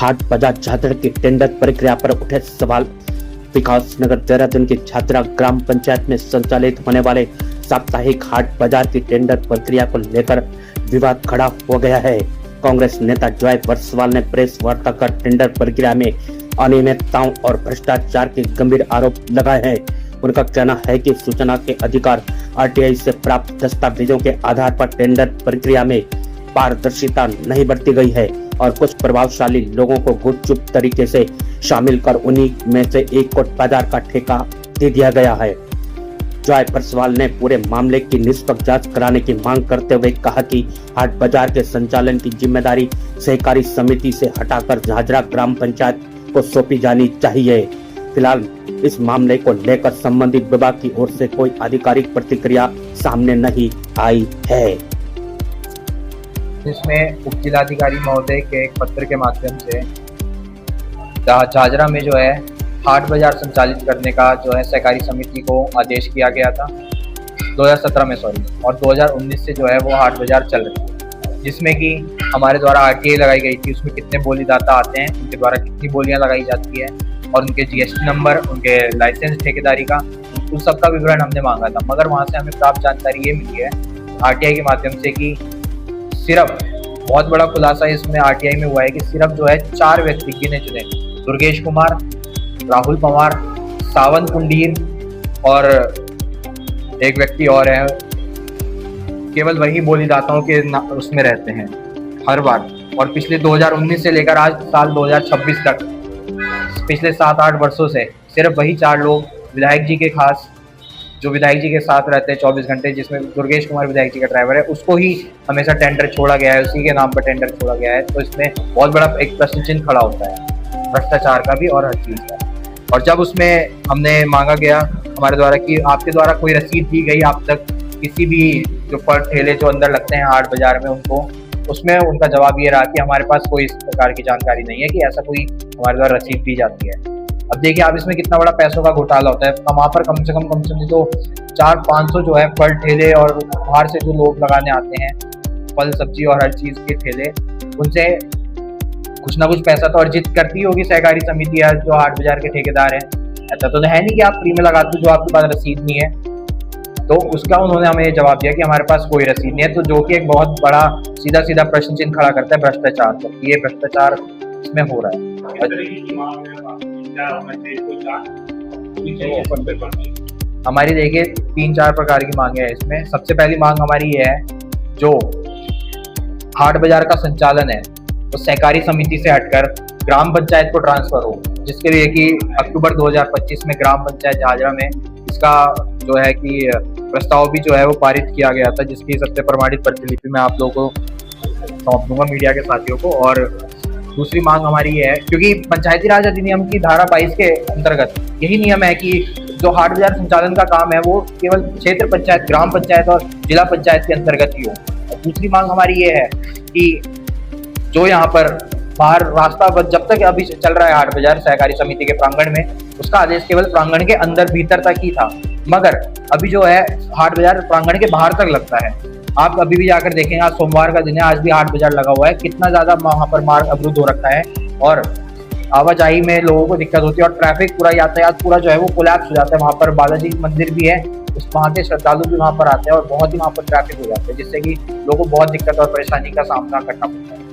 हाट बाजार झाझड़ की टेंडर प्रक्रिया पर उठे सवाल। विकास नगर देहरादून की झाझड़ा ग्राम पंचायत में संचालित होने वाले साप्ताहिक हाट बाजार की टेंडर प्रक्रिया को लेकर विवाद खड़ा हो गया है। कांग्रेस नेता जॉय बरसवाल ने प्रेस वार्ता कर टेंडर प्रक्रिया में अनियमितताओं और भ्रष्टाचार के गंभीर आरोप लगाए हैं। उनका कहना है कि सूचना के अधिकार आरटीआई से प्राप्त दस्तावेजों के आधार पर टेंडर प्रक्रिया में पारदर्शिता नहीं बरती गई है और कुछ प्रभावशाली लोगों को गुपचुप तरीके से शामिल कर उन्हीं में से एक को बाजार का ठेका दे दिया गया है। जॉय बरसवाल ने पूरे मामले की निष्पक्ष जांच कराने की मांग करते हुए कहा कि हाट बाजार के संचालन की जिम्मेदारी सहकारी समिति से हटाकर झाझड़ा ग्राम पंचायत को सौंपी जानी चाहिए। फिलहाल इस मामले को लेकर संबंधित विभाग की ओर से कोई आधिकारिक प्रतिक्रिया सामने नहीं आई है। जिसमें उप जिलाधिकारी महोदय के एक पत्र के माध्यम से झाझड़ा में जो है हाट बाजार संचालित करने का जो है सहकारी समिति को आदेश किया गया था 2017 में और 2019 से जो है वो हाट बाजार चल रही है, जिसमें कि हमारे द्वारा आरटीआई लगाई गई थी। उसमें कितने बोलीदाता आते हैं, उनके द्वारा कितनी बोलियां लगाई जाती है और उनके जीएसटी नंबर, उनके लाइसेंस ठेकेदारी का, उन सब का विवरण हमने मांगा था। मगर वहाँ से हमें प्राप्त जानकारी ये मिली है आरटीआई के माध्यम से कि सिर्फ बहुत बड़ा खुलासा इसमें आरटीआई में हुआ है कि सिर्फ जो है 4 व्यक्ति गिने चुने, दुर्गेश कुमार, राहुल पवार, सावन कुंडीर और एक व्यक्ति और है, केवल वही बोलीदाताओं के उसमें रहते हैं हर बार। और पिछले 2019 से लेकर आज साल 2026 तक पिछले 7-8 वर्षों से सिर्फ वही 4 लोग विधायक जी के खास, जो विधायक जी के साथ रहते हैं 24 घंटे, जिसमें दुर्गेश कुमार विधायक जी का ड्राइवर है, उसको ही हमेशा टेंडर छोड़ा गया है, उसी के नाम पर टेंडर छोड़ा गया है। तो इसमें बहुत बड़ा एक प्रश्न चिन्ह खड़ा होता है, भ्रष्टाचार का भी और हर चीज़ का। और जब उसमें हमने मांगा गया हमारे द्वारा कि आपके द्वारा कोई रसीद दी गई आप तक किसी भी जो फल ठेले जो अंदर लगते हैं हाट बाजार में उनको, उसमें उनका जवाब ये रहा कि हमारे पास कोई इस प्रकार की जानकारी नहीं है कि ऐसा कोई हमारे द्वारा रसीद दी जाती है। अब देखिए आप इसमें कितना बड़ा पैसों का घोटाला होता है। वहाँ पर कम से कम तो 400-500 जो है फल ठेले और बाहर से जो लोग लगाने आते हैं फल सब्जी और हर चीज़ के ठेले, उनसे कुछ ना कुछ पैसा तो अर्जित करती होगी सहकारी समिति या जो हाट बाजार के ठेकेदार हैं। ऐसा तो है नहीं कि आप फ्री में लगाते हो जो आपके पास रसीद नहीं है। तो उसका उन्होंने हमें ये जवाब दिया कि हमारे पास कोई रसीद नहीं है, तो जो कि एक बहुत बड़ा सीधा प्रश्न चिन्ह खड़ा करता है भ्रष्टाचार पर। ये भ्रष्टाचार इसमें हो रहा है। हमारी देखिए 3-4 प्रकार की मांगे हैं इसमें। सबसे पहली मांग हमारी ये है, जो हाट बाजार का संचालन है तो सहकारी समिति से हटकर ग्राम पंचायत को ट्रांसफर हो, जिसके लिए कि अक्टूबर 2025 में ग्राम पंचायत झाझड़ा में इसका जो है कि प्रस्ताव भी जो है वो पारित किया गया था, जिसकी सबसे प्रमाणित प्रतिलिपि मैं आप लोगों को सौंप दूंगा, मीडिया के साथियों को। और दूसरी मांग हमारी ये है, क्योंकि पंचायती राज अधिनियम की धारा 22 के अंतर्गत यही नियम है कि जो हाट बाजार संचालन का काम है वो केवल क्षेत्र पंचायत, ग्राम पंचायत और जिला पंचायत के अंतर्गत ही हो। और दूसरी मांग हमारी ये है कि जो यहाँ पर बाहर रास्ता जब तक अभी चल रहा है हाट बाजार सहकारी समिति के प्रांगण में, उसका आदेश केवल प्रांगण के अंदर भीतर तक ही था, मगर अभी जो है हाट बाजार प्रांगण के बाहर तक लगता है। आप अभी भी जाकर देखेंगे, आज सोमवार का दिन है, आज भी हाट बाजार लगा हुआ है, कितना ज्यादा वहाँ पर मार्ग अवरुद्ध हो रखा है और आवाजाही में लोगों को दिक्कत होती है और ट्रैफिक पूरा यातायात पूरा जो है वो कोलैप्स हो जाता है। वहाँ पर बालाजी मंदिर भी है, उस वहाँ के श्रद्धालु भी वहाँ पर आते हैं और बहुत ही वहाँ पर ट्रैफिक हो जाता है, जिससे कि लोगों को बहुत दिक्कत और परेशानी का सामना करना पड़ता है।